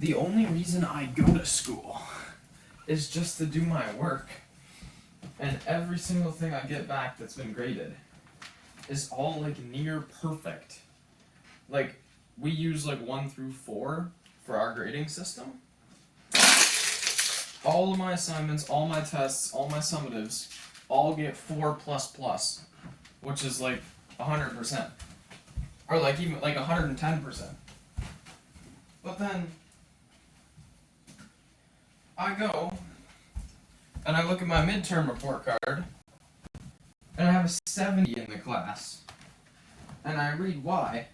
The only reason I go to school is just to do my work. And every single thing I get back that's been graded is all like near perfect. Like, we use like 1 through 4 for our grading system. All of my assignments, all my tests, all my summatives all get 4++, which is like 100%. Or like even like 110%. But then I go and I look at my midterm report card and I have a 70 in the class. And I read why.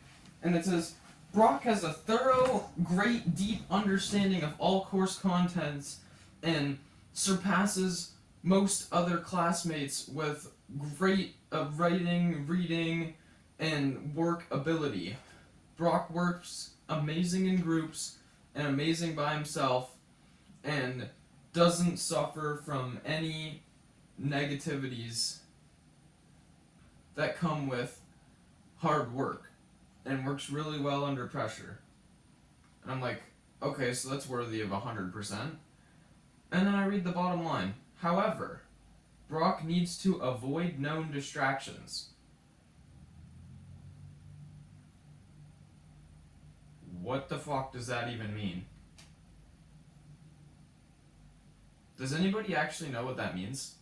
And it says, Brock has a thorough, great, deep understanding of all course contents and surpasses most other classmates with great writing, reading, and work ability. Brock works amazing in groups and amazing by himself and doesn't suffer from any negativities that come with hard work and works really well under pressure. And I'm like, okay, so that's worthy of 100%. And then I read the bottom line. However, Brock needs to avoid known distractions. What the fuck does that even mean? Does anybody actually know what that means?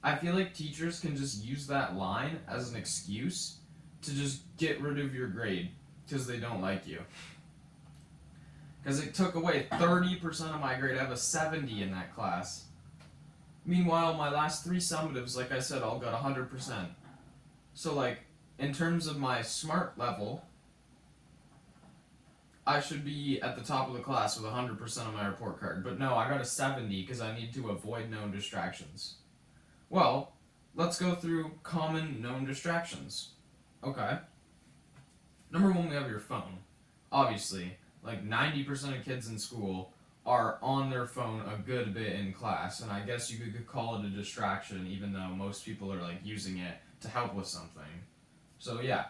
I feel like teachers can just use that line as an excuse to just get rid of your grade because they don't like you. Because it took away 30% of my grade. I have a 70 in that class. Meanwhile, my last 3 summatives, like I said, all got 100%. So, like, in terms of my smart level, I should be at the top of the class with 100% on my report card. But no, I got a 70 because I need to avoid known distractions. Well, let's go through common known distractions. Okay. Number 1, we have your phone. Obviously, like 90% of kids in school are on their phone a good bit in class, and I guess you could call it a distraction, even though most people are like using it to help with something. So yeah,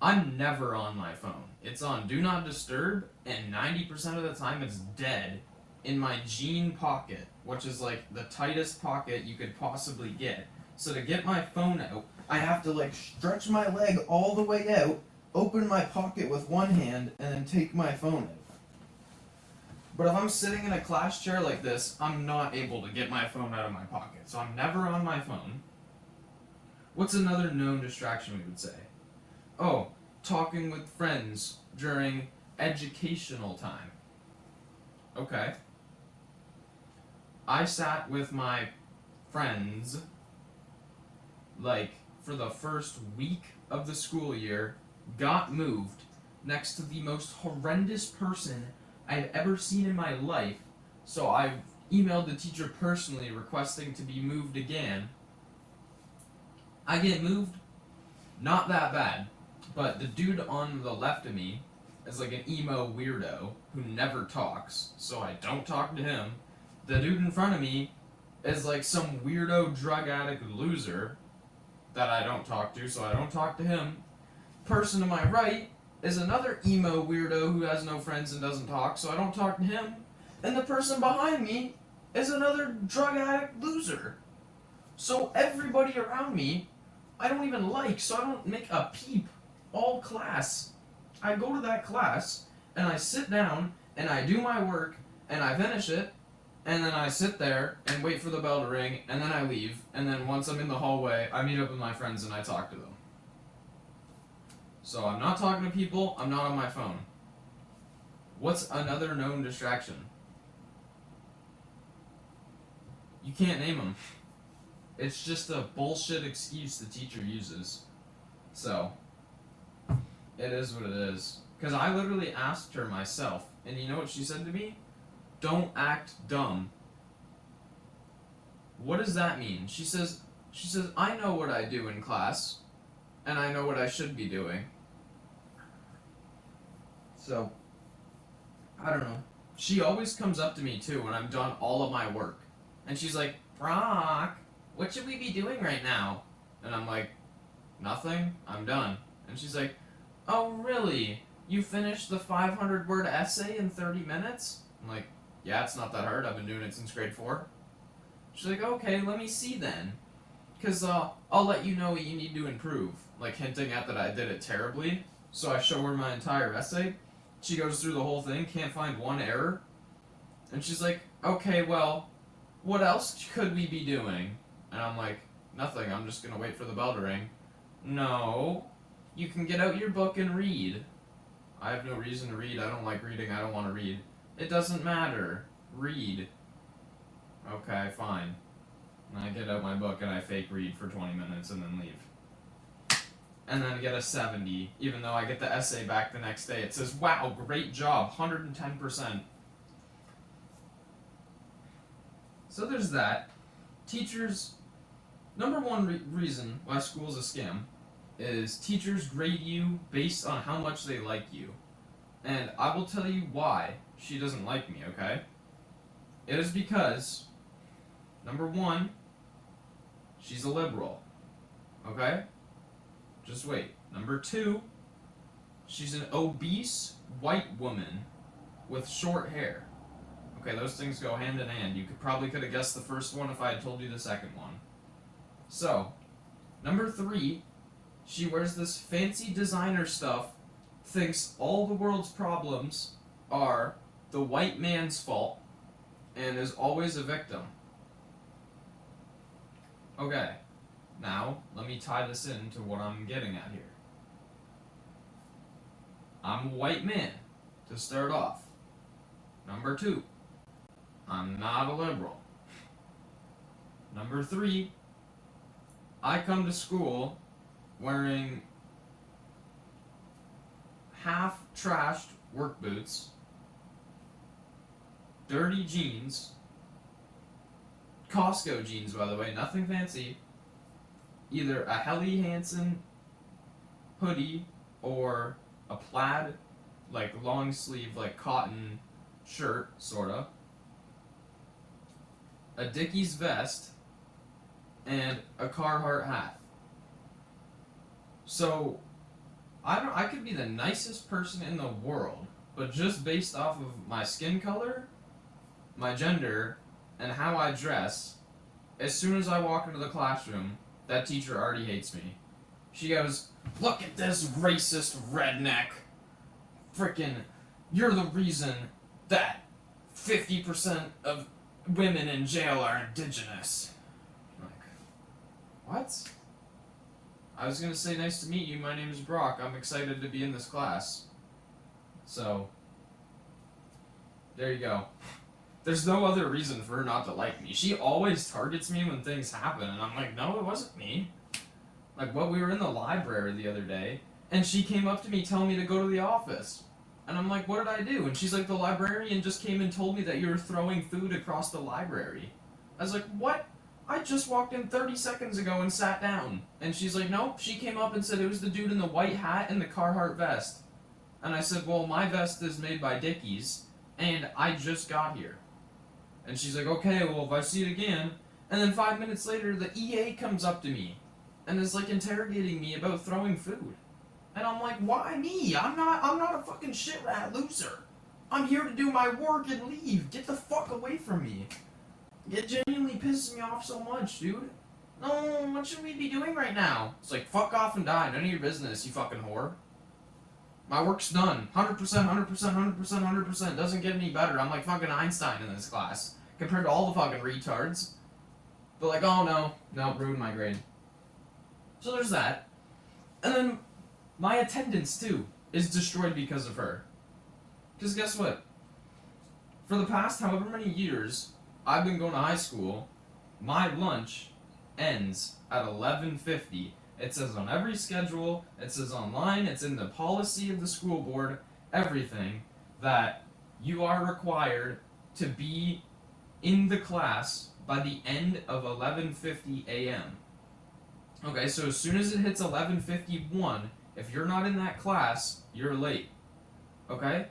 I'm never on my phone. It's on Do Not Disturb, and 90% of the time it's dead in my jean pocket, which is like the tightest pocket you could possibly get. So to get my phone out, I have to like stretch my leg all the way out, open my pocket with one hand, and then take my phone out. But if I'm sitting in a class chair like this, I'm not able to get my phone out of my pocket. So I'm never on my phone. What's another known distraction we would say? Oh, talking with friends during educational time. Okay. I sat with my friends, like, for the first week of the school year, got moved next to the most horrendous person I've ever seen in my life, so I emailed the teacher personally requesting to be moved again. I get moved, not that bad, but the dude on the left of me is like an emo weirdo who never talks, so I don't talk to him. The dude in front of me is like some weirdo drug addict loser that I don't talk to, so I don't talk to him. Person to my right is another emo weirdo who has no friends and doesn't talk, so I don't talk to him. And the person behind me is another drug addict loser. So everybody around me, I don't even like, so I don't make a peep all class. I go to that class, and I sit down, and I do my work, and I finish it, and then I sit there and wait for the bell to ring, and then I leave, and then once I'm in the hallway, I meet up with my friends and I talk to them. So I'm not talking to people, I'm not on my phone. What's another known distraction? You can't name them. It's just a bullshit excuse the teacher uses. So, it is what it is. Because I literally asked her myself, and you know what she said to me? Don't act dumb. What does that mean? She says, I know what I do in class, and I know what I should be doing. So, I don't know. She always comes up to me, too, when I'm done all of my work. And she's like, Brock, what should we be doing right now? And I'm like, nothing, I'm done. And she's like, oh, really? you finished the 500-word essay in 30 minutes? I'm like, yeah, it's not that hard. I've been doing it since grade 4. She's like, okay, let me see then. Because I'll let you know what you need to improve. Like, hinting at that I did it terribly. So I show her my entire essay. She goes through the whole thing, can't find one error. And she's like, okay, well, what else could we be doing? And I'm like, nothing, I'm just going to wait for the bell to ring. No, you can get out your book and read. I have no reason to read. I don't like reading. I don't want to read. It doesn't matter. Read. Okay, fine. And I get out my book and I fake read for 20 minutes and then leave. And then get a 70, even though I get the essay back the next day. It says, wow, great job, 110%. So there's that. Teachers, number one reason why school's a scam is teachers grade you based on how much they like you. And I will tell you why she doesn't like me, okay? It is because, number one, she's a liberal, okay? Just wait. Number two, she's an obese white woman with short hair. Okay, those things go hand in hand. You could have guessed the first one if I had told you the second one. So, number three, she wears this fancy designer stuff, thinks all the world's problems are the white man's fault, and is always a victim. Okay, now let me tie this into what I'm getting at here. I'm a white man, to start off. Number two, I'm not a liberal. Number three, I come to school wearing half-trashed work boots, dirty jeans, Costco jeans, by the way, nothing fancy, either a Helly Hansen hoodie or a plaid, like long sleeve, like cotton shirt, sorta, a Dickies vest, and a Carhartt hat. So, I could be the nicest person in the world, but just based off of my skin color, my gender, and how I dress, as soon as I walk into the classroom, that teacher already hates me. She goes, look at this racist redneck. Frickin', you're the reason that 50% of women in jail are indigenous. I'm like, what? I was gonna say, nice to meet you, my name is Brock, I'm excited to be in this class. So, there you go. There's no other reason for her not to like me. She always targets me when things happen, and I'm like, no, it wasn't me. Like, we were in the library the other day, and she came up to me telling me to go to the office. And I'm like, what did I do? And she's like, the librarian just came and told me that you were throwing food across the library. I was like, what? I just walked in 30 seconds ago and sat down. And she's like, nope, she came up and said it was the dude in the white hat and the Carhartt vest. And I said, well, my vest is made by Dickies, and I just got here. And she's like, okay, well, if I see it again. And then 5 minutes later, the EA comes up to me and is like interrogating me about throwing food. And I'm like, why me? I'm not a fucking shit rat loser. I'm here to do my work and leave. Get the fuck away from me. It genuinely pisses me off so much, dude. No, what should we be doing right now? It's like, fuck off and die. None of your business, you fucking whore. My work's done. 100%, 100%, 100%, 100%. Doesn't get any better. I'm like fucking Einstein in this class. Compared to all the fucking retards. But like, oh no, ruined my grade. So there's that. And then my attendance, too, is destroyed because of her. Because guess what? For the past however many years I've been going to high school, my lunch ends at 11:50. It says on every schedule, it says online, it's in the policy of the school board, everything, that you are required to be in the class by the end of 11:50 a.m. Okay, so as soon as it hits 11:51, if you're not in that class, you're late. Okay?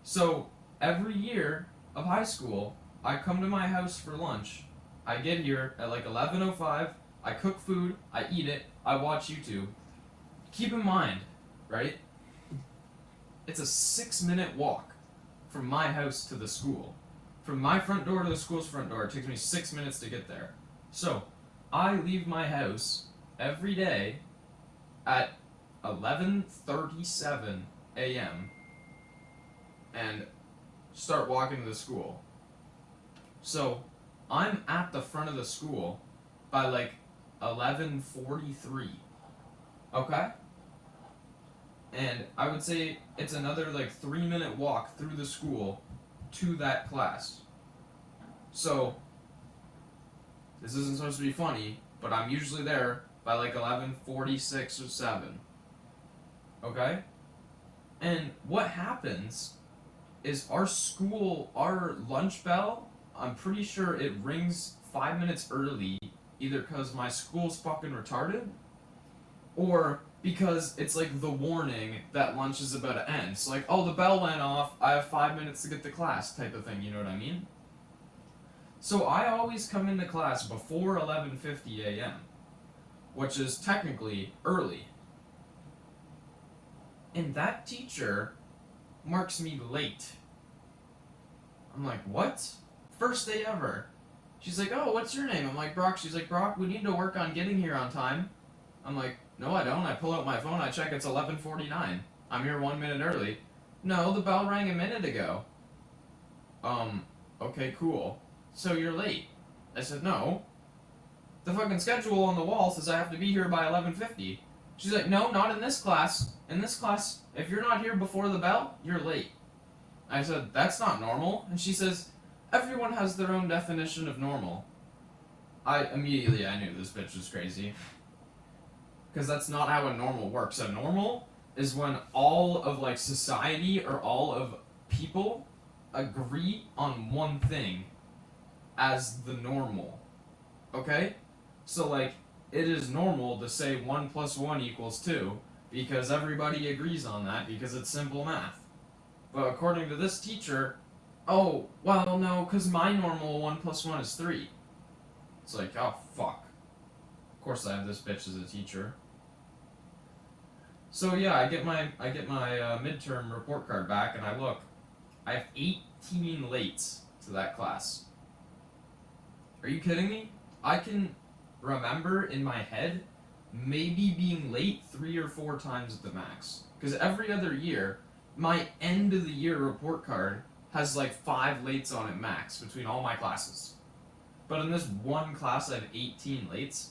So, every year of high school, I come to my house for lunch. I get here at like 11:05, I cook food, I eat it, I watch YouTube. Keep in mind, right? It's a 6-minute walk from my house to the school. From my front door to the school's front door, it takes me 6 minutes to get there. So, I leave my house every day at 11:37 a.m. and start walking to the school. So, I'm at the front of the school by like 11:43. Okay? And I would say it's another like 3-minute walk through the school to that class. So, this isn't supposed to be funny, but I'm usually there by like 11:46 or 7. Okay? And what happens is our lunch bell, I'm pretty sure it rings 5 minutes early, either because my school's fucking retarded, or because it's like the warning that lunch is about to end. So like, oh, the bell went off, I have 5 minutes to get to class type of thing, you know what I mean? So I always come into class before 11:50 a.m., which is technically early. And that teacher marks me late. I'm like, what? First day ever. She's like, oh, what's your name? I'm like, Brock. She's like, Brock, we need to work on getting here on time. I'm like, no, I don't. I pull out my phone, I check, it's 11:49. I'm here 1 minute early. No, the bell rang a minute ago. Okay, cool. So you're late. I said, no. The fucking schedule on the wall says I have to be here by 11:50. She's like, no, not in this class. In this class, if you're not here before the bell, you're late. I said, that's not normal. And she says, everyone has their own definition of normal. I knew this bitch was crazy. Because that's not how a normal works. A normal is when all of like society or all of people agree on one thing as the normal. Okay? So like, it is normal to say 1 + 1 = 2 because everybody agrees on that because it's simple math. But according to this teacher, oh, well, no, because my normal 1 + 1 is 3. It's like, oh, fuck. Of course I have this bitch as a teacher. So yeah, I get my midterm report card back and I look. I have 18 lates to that class. Are you kidding me? I can remember in my head maybe being late 3 or 4 times at the max. Because every other year, my end of the year report card has like 5 lates on it max between all my classes. But in this one class, I have 18 lates.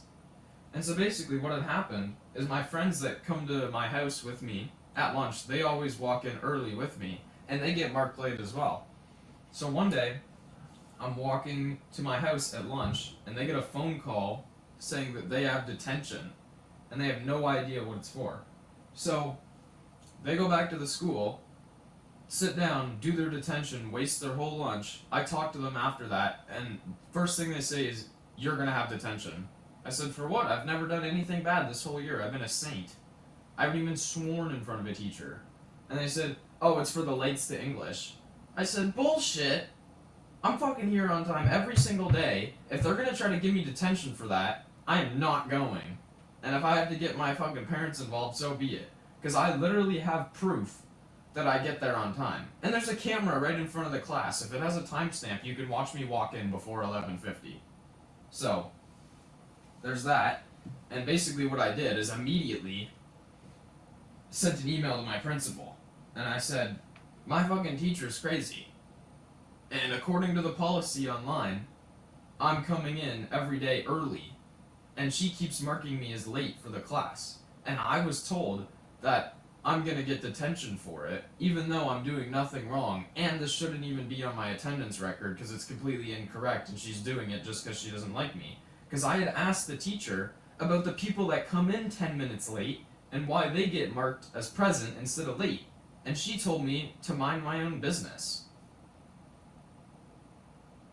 And so basically what had happened is my friends that come to my house with me at lunch, they always walk in early with me, and they get marked late as well. So one day, I'm walking to my house at lunch, and they get a phone call saying that they have detention, and they have no idea what it's for. So, they go back to the school, sit down, do their detention, waste their whole lunch. I talk to them after that, and first thing they say is, you're gonna have detention. I said, for what? I've never done anything bad this whole year. I've been a saint. I haven't even sworn in front of a teacher. And they said, oh, it's for the lates to English. I said, bullshit. I'm fucking here on time every single day. If they're gonna try to give me detention for that, I am not going. And if I have to get my fucking parents involved, so be it. Because I literally have proof that I get there on time. And there's a camera right in front of the class. If it has a timestamp, you can watch me walk in before 11:50. So, there's that. And basically what I did is immediately sent an email to my principal. And I said, my fucking teacher's crazy. And according to the policy online, I'm coming in every day early. And she keeps marking me as late for the class. And I was told that I'm gonna get detention for it, even though I'm doing nothing wrong. And this shouldn't even be on my attendance record because it's completely incorrect and she's doing it just because she doesn't like me. Because I had asked the teacher about the people that come in 10 minutes late and why they get marked as present instead of late. And she told me to mind my own business.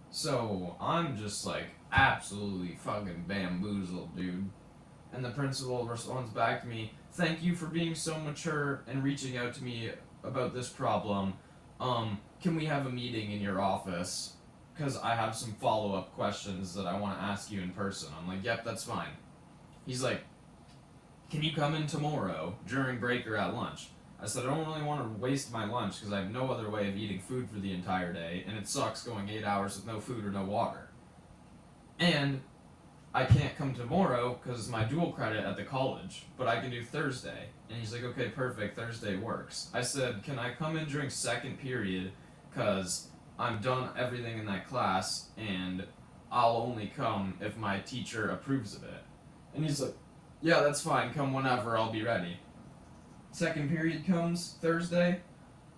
So, I'm just like absolutely fucking bamboozled, dude. And the principal responds back to me, thank you for being so mature and reaching out to me about this problem. Can we have a meeting in your office? Because I have some follow-up questions that I want to ask you in person. I'm like, yep, that's fine. He's like, can you come in tomorrow during break or at lunch? I said, I don't really want to waste my lunch because I have no other way of eating food for the entire day, and it sucks going 8 hours with no food or no water. And I can't come tomorrow because it's my dual credit at the college, but I can do Thursday. And he's like, okay, perfect, Thursday works. I said, can I come in during second period because I'm done everything in that class and I'll only come if my teacher approves of it. And he's like, yeah, that's fine, come whenever, I'll be ready. Second period comes Thursday.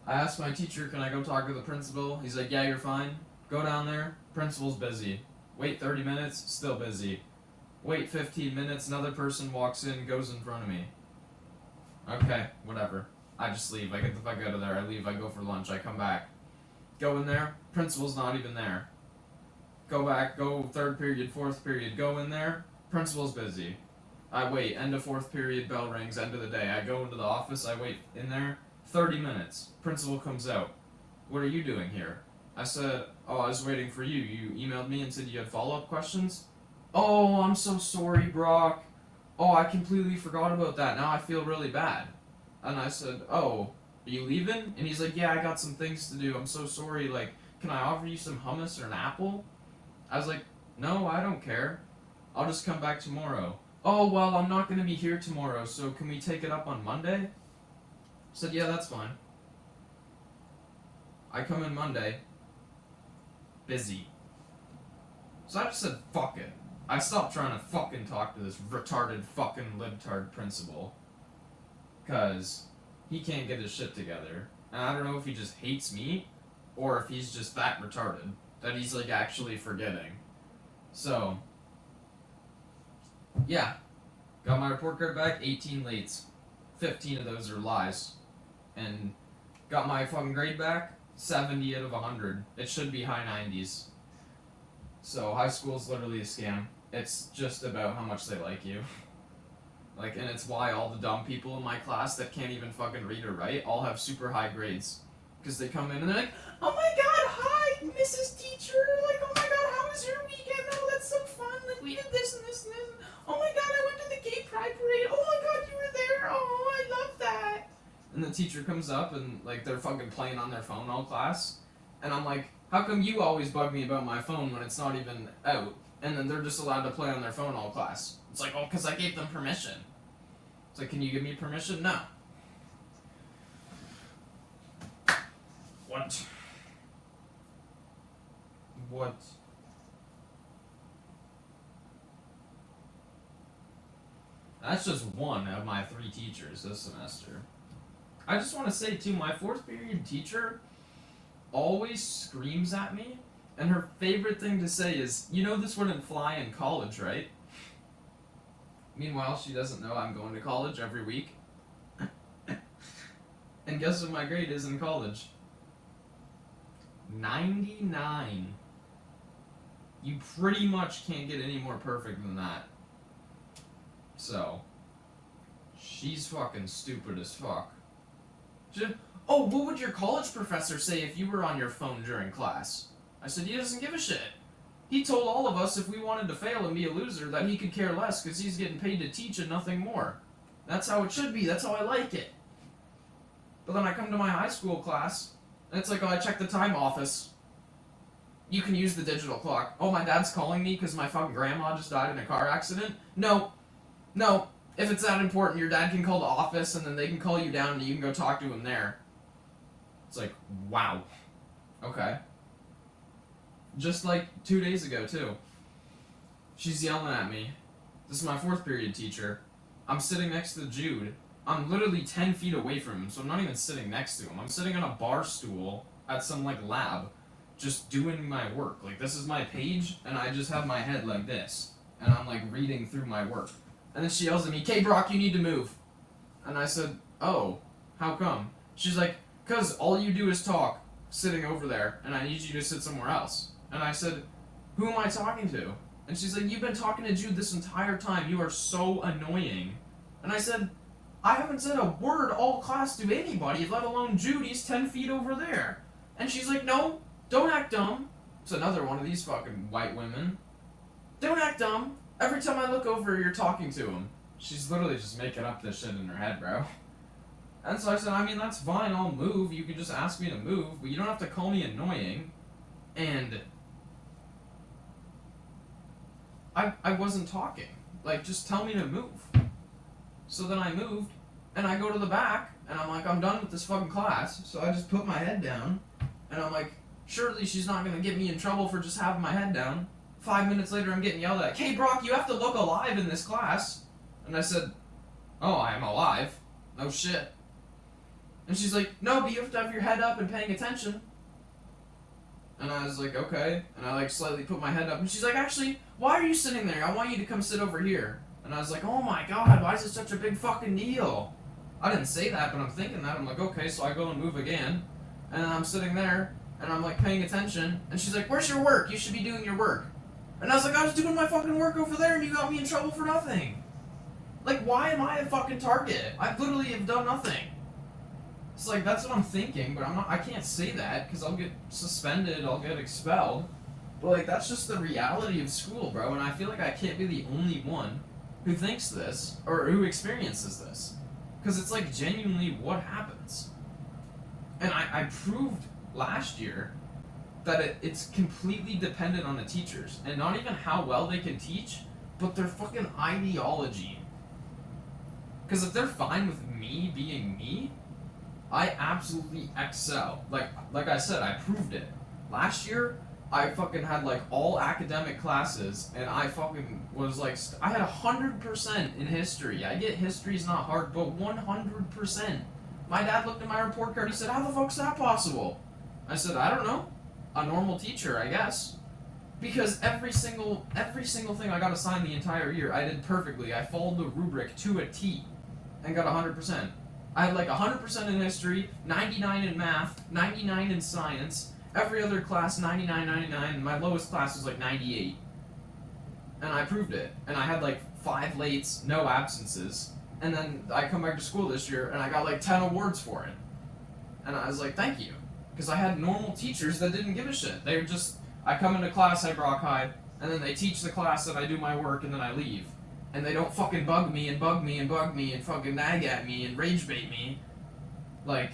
I asked my teacher, can I go talk to the principal? He's like, yeah, you're fine. Go down there, principal's busy. Wait 30 minutes, still busy. Wait 15 minutes, another person walks in, goes in front of me. Okay, whatever. I just leave. I get the fuck out of there. I leave, I go for lunch, I come back. Go in there, principal's not even there. Go back, go third period, fourth period, go in there, principal's busy. I wait, end of fourth period, bell rings, end of the day. I go into the office, I wait in there, 30 minutes. Principal comes out. What are you doing here? I said, oh, I was waiting for you. You emailed me and said you had follow-up questions? Oh, I'm so sorry, Brock. Oh, I completely forgot about that. Now I feel really bad. And I said, oh, are you leaving? And he's like, yeah, I got some things to do. I'm so sorry. Like, can I offer you some hummus or an apple? I was like, no, I don't care. I'll just come back tomorrow. Oh, well, I'm not going to be here tomorrow, so can we take it up on Monday? I said, yeah, that's fine. I come in Monday. Busy. So I just said, fuck it. I stopped trying to fucking talk to this retarded fucking libtard principal. Because he can't get his shit together. And I don't know if he just hates me, or if he's just that retarded. That he's, like, actually forgetting. So, yeah. Got my report card back, 18 lates. 15 of those are lies. And got my fucking grade back, 70 out of 100. It should be high 90s. So high school's literally a scam. It's just about how much they like you. Like, and it's why all the dumb people in my class that can't even fucking read or write all have super high grades. Because they come in and they're like, oh my god, hi, Mrs. Teacher. Like, oh my god, how was your weekend? Oh, that's so fun. Like, we did this and this and this. Oh my god, I went to the gay pride parade. Oh my god, you were there. Oh, I love that. And the teacher comes up and, like, they're fucking playing on their phone all class. And I'm like, how come you always bug me about my phone when it's not even out? And then they're just allowed to play on their phone all class. It's like, oh, because I gave them permission. It's like, can you give me permission? No. What? What? That's just one of my 3 teachers this semester. I just want to say, too, my 4th period teacher always screams at me, and her favorite thing to say is, you know this wouldn't fly in college, right? Meanwhile, she doesn't know I'm going to college every week. And guess what my grade is in college? 99. You pretty much can't get any more perfect than that. So, she's fucking stupid as fuck. Oh, what would your college professor say if you were on your phone during class? I said, he doesn't give a shit. He told all of us if we wanted to fail and be a loser that he could care less because he's getting paid to teach and nothing more. That's how it should be. That's how I like it. But then I come to my high school class, and it's like, oh, I checked the time office. You can use the digital clock. Oh, my dad's calling me because my fucking grandma just died in a car accident? No. No. If it's that important, your dad can call the office, and then they can call you down, and you can go talk to him there. It's like, wow. Okay. Just like 2 days ago, too. She's yelling at me. This is my 4th period teacher. I'm sitting next to Jude. I'm literally 10 feet away from him, so I'm not even sitting next to him. I'm sitting on a bar stool at some, like, lab, just doing my work. Like, this is my page, and I just have my head like this. And I'm, like, reading through my work. And then she yells at me, "Okay, Brock, you need to move." And I said, oh, how come? She's like, "'Cause all you do is talk, sitting over there, and I need you to sit somewhere else." And I said, "Who am I talking to?" And she's like, "You've been talking to Jude this entire time. You are so annoying." And I said, "I haven't said a word all class to anybody, let alone Jude. He's 10 feet over there." And she's like, "No, don't act dumb." It's another one of these fucking white women. "Don't act dumb. Every time I look over, you're talking to him." She's literally just making up this shit in her head, bro. And so I said, I mean, that's fine, I'll move. You can just ask me to move, but you don't have to call me annoying. And I wasn't talking. Like, just tell me to move. So then I moved, and I go to the back, and I'm like, I'm done with this fucking class. So I just put my head down, and I'm like, surely she's not gonna get me in trouble for just having my head down. 5 minutes later, I'm getting yelled at. Hey, Brock, you have to look alive in this class. And I said, oh, I am alive. No shit. And she's like, no, but you have to have your head up and paying attention. And I was like, okay. And I like slightly put my head up. And she's like, actually, why are you sitting there? I want you to come sit over here. And I was like, oh my god, why is it such a big fucking deal? I didn't say that, but I'm thinking that. I'm like, okay, so I go and move again. And I'm sitting there, and I'm like paying attention. And she's like, where's your work? You should be doing your work. And I was like, I was doing my fucking work over there, and you got me in trouble for nothing. Like, why am I a fucking target? I literally have done nothing. It's like, that's what I'm thinking, but I can't say that, because I'll get suspended, I'll get expelled. But, like, that's just the reality of school, bro, and I feel like I can't be the only one who thinks this, or who experiences this. Because it's, like, genuinely what happens. And I proved last year that it's completely dependent on the teachers, and not even how well they can teach, but their fucking ideology. Because if they're fine with me being me, I absolutely excel. Like I said, I proved it. Last year, I fucking had like all academic classes, and I fucking was like, I had 100% in history. I get history's not hard, but 100%. My dad looked at my report card, he said, how the fuck's that possible? I said, I don't know. A normal teacher, I guess. Because every single thing I got assigned the entire year, I did perfectly. I followed the rubric to a T and got 100%. I had like 100% in history, 99 in math, 99 in science, every other class 99, 99, and my lowest class was like 98. And I proved it. And I had like 5 lates, no absences. And then I come back to school this year and I got like 10 awards for it. And I was like, thank you. Because I had normal teachers that didn't give a shit. They were just, I come into class, I rock high, and then they teach the class that I do my work and then I leave. And they don't fucking bug me and bug me and bug me and fucking nag at me and rage bait me. Like,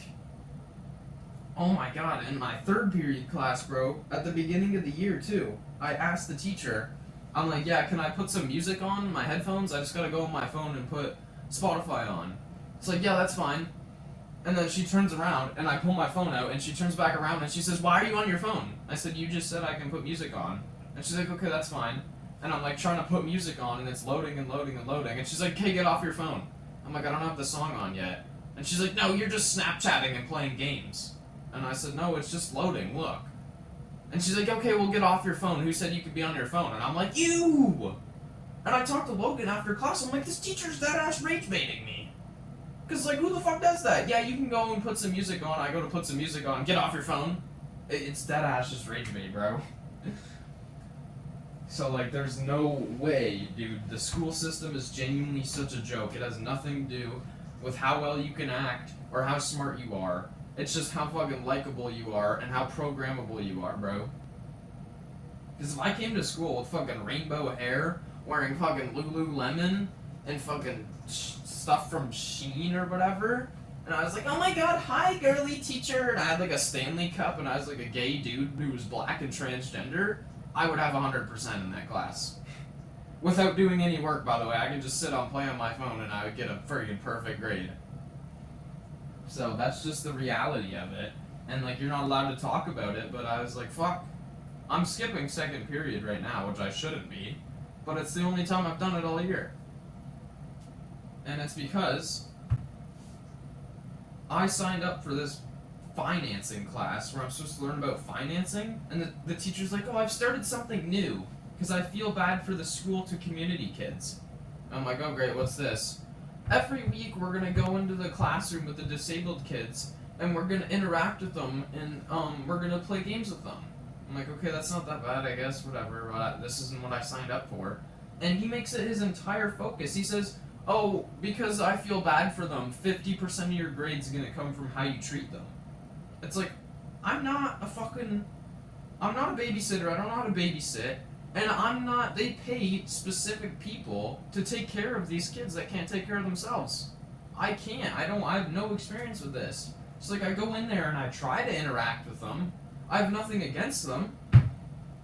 oh my god, in my 3rd period class, bro, at the beginning of the year too, I asked the teacher, I'm like, yeah, can I put some music on my headphones? I just gotta go on my phone and put Spotify on. It's like, yeah, that's fine. And then she turns around, and I pull my phone out, and she turns back around, and she says, why are you on your phone? I said, you just said I can put music on. And she's like, okay, that's fine. And I'm like trying to put music on, and it's loading and loading and loading. And she's like, okay, get off your phone. I'm like, I don't have the song on yet. And she's like, no, you're just Snapchatting and playing games. And I said, no, it's just loading, look. And she's like, okay, well, get off your phone. Who said you could be on your phone? And I'm like, you! And I talked to Logan after class, I'm like, this teacher's dead-ass rage-baiting me. Because, like, who the fuck does that? Yeah, you can go and put some music on. I go to put some music on. Get off your phone. It's dead-ass just rage bait, bro. So, like, there's no way, dude. The school system is genuinely such a joke. It has nothing to do with how well you can act or how smart you are. It's just how fucking likable you are and how programmable you are, bro. Because if I came to school with fucking rainbow hair, wearing fucking Lululemon, and fucking stuff from Shein or whatever, and I was like, oh my god, hi girly teacher, and I had like a Stanley cup, and I was like a gay dude who was black and transgender, I would have 100% in that class. Without doing any work, by the way. I could just sit on, play on my phone, and I would get a friggin' perfect grade. So that's just the reality of it. And like, you're not allowed to talk about it, but I was like, fuck. I'm skipping 2nd period right now, which I shouldn't be, but it's the only time I've done it all year. And it's because I signed up for this financing class where I'm supposed to learn about financing, and the teacher's like, oh, I've started something new because I feel bad for the school to community kids. I'm like, oh great, what's this? Every week we're going to go into the classroom with the disabled kids, and we're going to interact with them, and we're going to play games with them. I'm like, okay, that's not that bad, I guess, whatever, but this isn't what I signed up for. And he makes it his entire focus. He says, oh, because I feel bad for them, 50% of your grade's gonna come from how you treat them. It's like, I'm not a babysitter, I don't know how to babysit, and they pay specific people to take care of these kids that can't take care of themselves. I can't. I have no experience with this. It's like I go in there and I try to interact with them. I have nothing against them,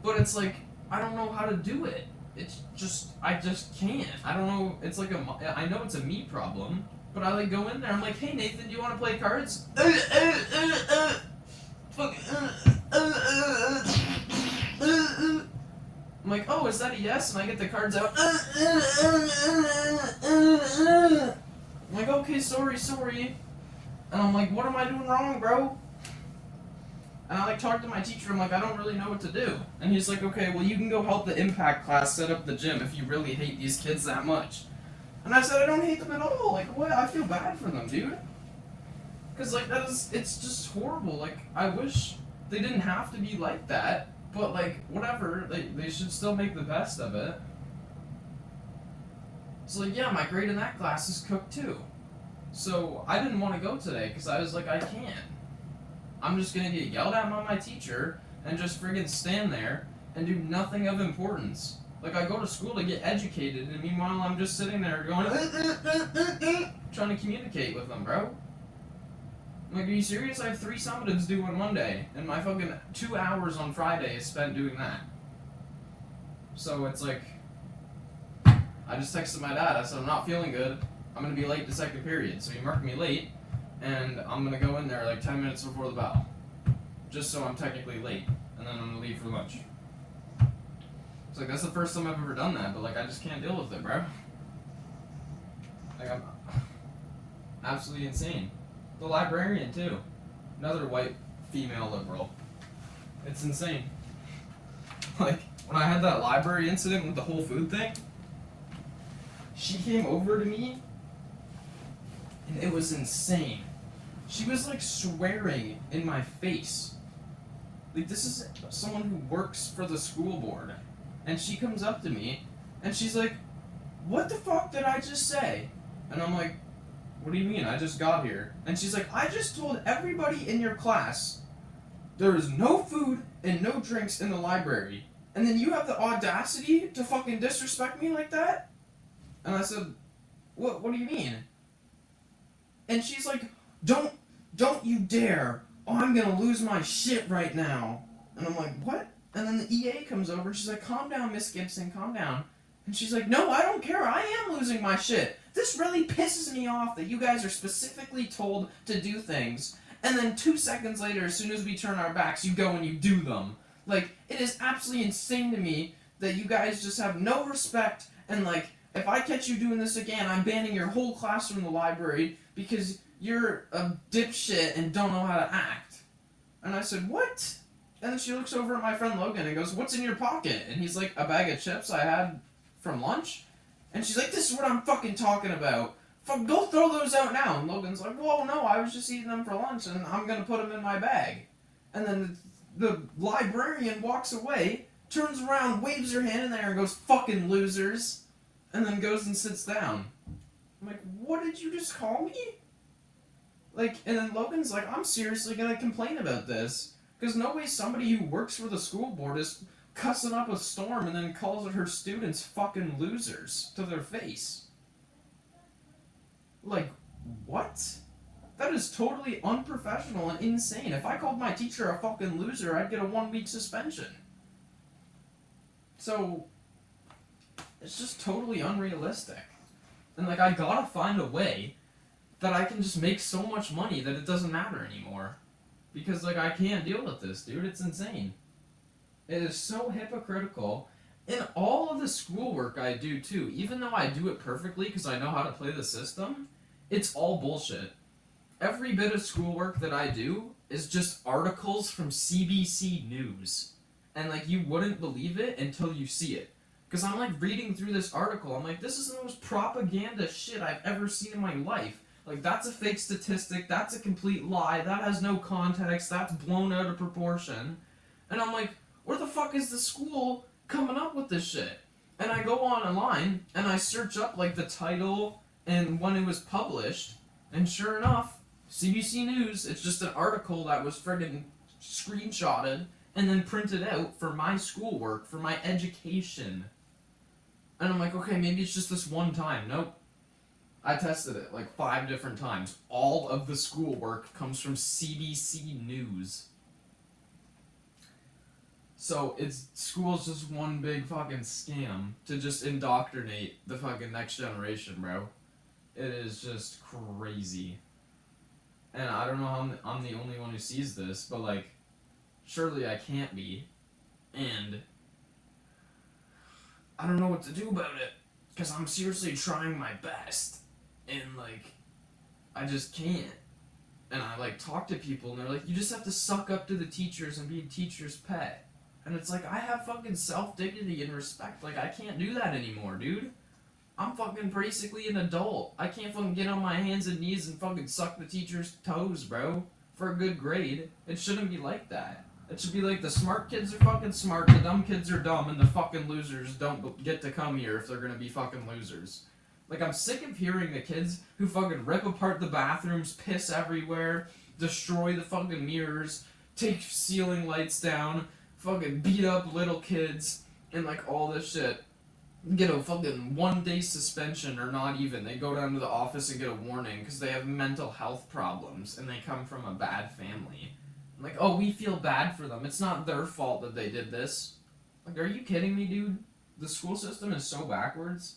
but it's like I don't know how to do it. It's just I just can't. I don't know. It's like I know it's a me problem, but I like go in there. I'm like, hey Nathan, do you want to play cards? I'm like, oh, is that a yes? And I get the cards out. I'm like, okay, sorry. And I'm like, what am I doing wrong, bro? And I like talk to my teacher. I'm like, I don't really know what to do. And he's like, okay, well, you can go help the impact class set up the gym if you really hate these kids that much. And I said, I don't hate them at all. Like, what? I feel bad for them, dude. Because, like, it's just horrible. Like, I wish they didn't have to be like that. But, like, whatever. They should still make the best of it. So, like, yeah, my grade in that class is cooked, too. So, I didn't want to go today because I was like, I can't. I'm just going to get yelled at by my teacher and just friggin' stand there and do nothing of importance. Like, I go to school to get educated, and meanwhile, I'm just sitting there going, trying to communicate with them, bro. I'm like, are you serious? I have 3 summatives due on Monday, and my fucking 2 hours on Friday is spent doing that. So it's like, I just texted my dad. I said, I'm not feeling good. I'm going to be late to second period. So he marked me late, and I'm going to go in there like 10 minutes before the bell. Just so I'm technically late, and then I'm going to leave for lunch. It's like, that's the first time I've ever done that, but like, I just can't deal with it, bro. Like, I'm absolutely insane. The librarian, too. Another white female liberal. It's insane. Like, when I had that library incident with the whole food thing, she came over to me, and it was insane. She was, like, swearing in my face. Like, this is someone who works for the school board. And she comes up to me, and she's like, what the fuck did I just say? And I'm like, what do you mean? I just got here. And she's like, I just told everybody in your class there is no food and no drinks in the library. And then you have the audacity to fucking disrespect me like that? And I said, what do you mean? And she's like, don't you dare. Oh, I'm gonna lose my shit right now. And I'm like, what? And then the EA comes over and she's like, calm down, Miss Gibson, calm down. And she's like, no, I don't care. I am losing my shit. This really pisses me off that you guys are specifically told to do things. And then 2 seconds later, as soon as we turn our backs, you go and you do them. Like, it is absolutely insane to me that you guys just have no respect. And, like, if I catch you doing this again, I'm banning your whole class from the library because you're a dipshit and don't know how to act. And I said, what? And then she looks over at my friend Logan and goes, what's in your pocket? And he's like, a bag of chips I had from lunch. And she's like, this is what I'm fucking talking about. Go throw those out now. And Logan's like, whoa, no, I was just eating them for lunch and I'm going to put them in my bag. And then the librarian walks away, turns around, waves her hand in there and goes, fucking losers. And then goes and sits down. I'm like, what did you just call me? Like, and then Logan's like, I'm seriously going to complain about this. Because no way somebody who works for the school board is cussing up a storm and then calls her students fucking losers to their face. Like, what? That is totally unprofessional and insane. If I called my teacher a fucking loser, I'd get a 1-week suspension. So, it's just totally unrealistic. And, like, I gotta find a way that I can just make so much money that it doesn't matter anymore. Because, like, I can't deal with this, dude. It's insane. It is so hypocritical. In all of the schoolwork I do, too, even though I do it perfectly because I know how to play the system, it's all bullshit. Every bit of schoolwork that I do is just articles from CBC News. And, like, you wouldn't believe it until you see it. Because I'm, like, reading through this article. I'm like, this is the most propaganda shit I've ever seen in my life. Like, that's a fake statistic, that's a complete lie, that has no context, that's blown out of proportion. And I'm like, where the fuck is the school coming up with this shit? And I go online, and I search up, like, the title and when it was published, and sure enough, CBC News, it's just an article that was friggin' screenshotted and then printed out for my schoolwork, for my education. And I'm like, okay, maybe it's just this one time. Nope. I tested it like 5 different times. All of the schoolwork comes from CBC News. So school's just one big fucking scam to just indoctrinate the fucking next generation, bro. It is just crazy. And I don't know how I'm the only one who sees this, but like, surely I can't be. And I don't know what to do about it. Because I'm seriously trying my best. And like, I just can't. And I like talk to people and they're like, you just have to suck up to the teachers and be a teacher's pet. And it's like, I have fucking self-dignity and respect. Like, I can't do that anymore, dude. I'm fucking basically an adult. I can't fucking get on my hands and knees and fucking suck the teacher's toes, bro, for a good grade. It shouldn't be like that. It should be like the smart kids are fucking smart, the dumb kids are dumb, and the fucking losers don't get to come here if they're gonna be fucking losers. Like, I'm sick of hearing the kids who fucking rip apart the bathrooms, piss everywhere, destroy the fucking mirrors, take ceiling lights down, fucking beat up little kids, and like all this shit. Get a fucking 1-day suspension or not even. They go down to the office and get a warning because they have mental health problems and they come from a bad family. Like, oh, we feel bad for them. It's not their fault that they did this. Like, are you kidding me, dude? The school system is so backwards.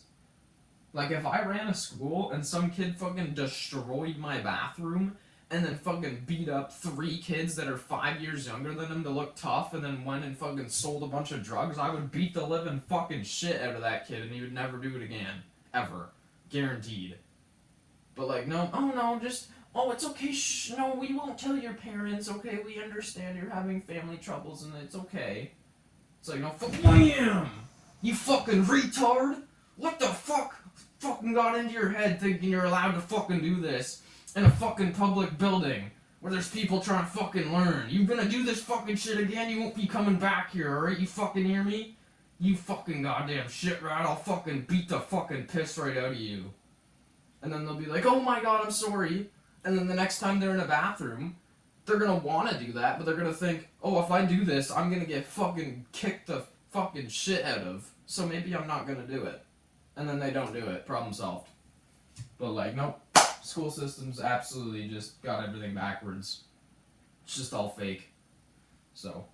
Like, if I ran a school and some kid fucking destroyed my bathroom and then fucking beat up 3 kids that are 5 years younger than him to look tough and then went and fucking sold a bunch of drugs, I would beat the living fucking shit out of that kid and he would never do it again. Ever. Guaranteed. But like, no, oh no, just, oh, it's okay, shh, no, we won't tell your parents, okay, we understand you're having family troubles and it's okay. It's like, no, wham! You fucking retard! What the fuck fucking got into your head thinking you're allowed to fucking do this in a fucking public building where there's people trying to fucking learn? You gonna do this fucking shit again, you won't be coming back here, alright? You fucking hear me? You fucking goddamn shit rat, I'll fucking beat the fucking piss right out of you. And then they'll be like, oh my god, I'm sorry. And then the next time they're in a bathroom, they're gonna wanna do that, but they're gonna think, oh, if I do this, I'm gonna get fucking kicked the fucking shit out of, so maybe I'm not gonna do it. And then they don't do it. Problem solved. But like, nope. School systems absolutely just got everything backwards. It's just all fake. So,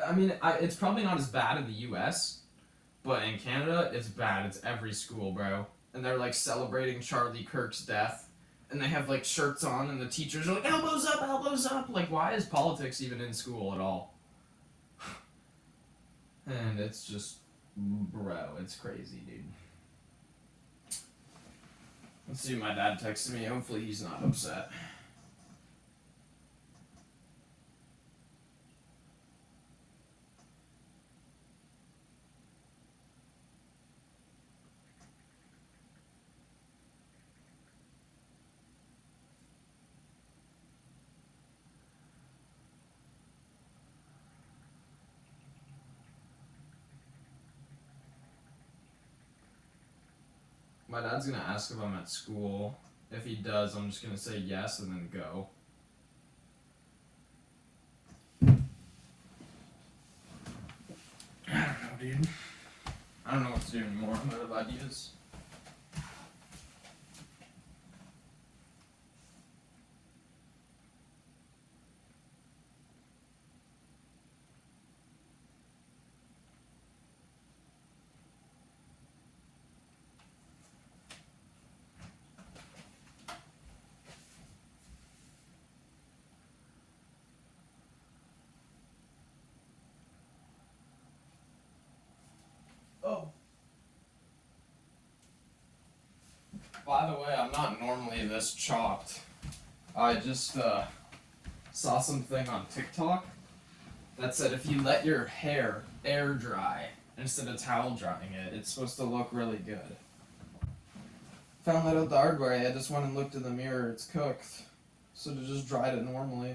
I mean, it's probably not as bad in the US, but in Canada, it's bad. It's every school, bro. And they're like celebrating Charlie Kirk's death. And they have like shirts on and the teachers are like, elbows up, elbows up. Like, why is politics even in school at all? And it's just, bro, it's crazy, dude. Let's see, my dad texted me. Hopefully he's not upset. My dad's gonna ask if I'm at school. If he does, I'm just gonna say yes and then go. I don't know, dude. I don't know what to do anymore. I'm out of ideas. Oh. By the way, I'm not normally this chopped. I just saw something on TikTok that said if you let your hair air dry instead of towel drying it, it's supposed to look really good. Found that out the hard way. I just went and looked in the mirror. It's cooked. So I just dried it normally.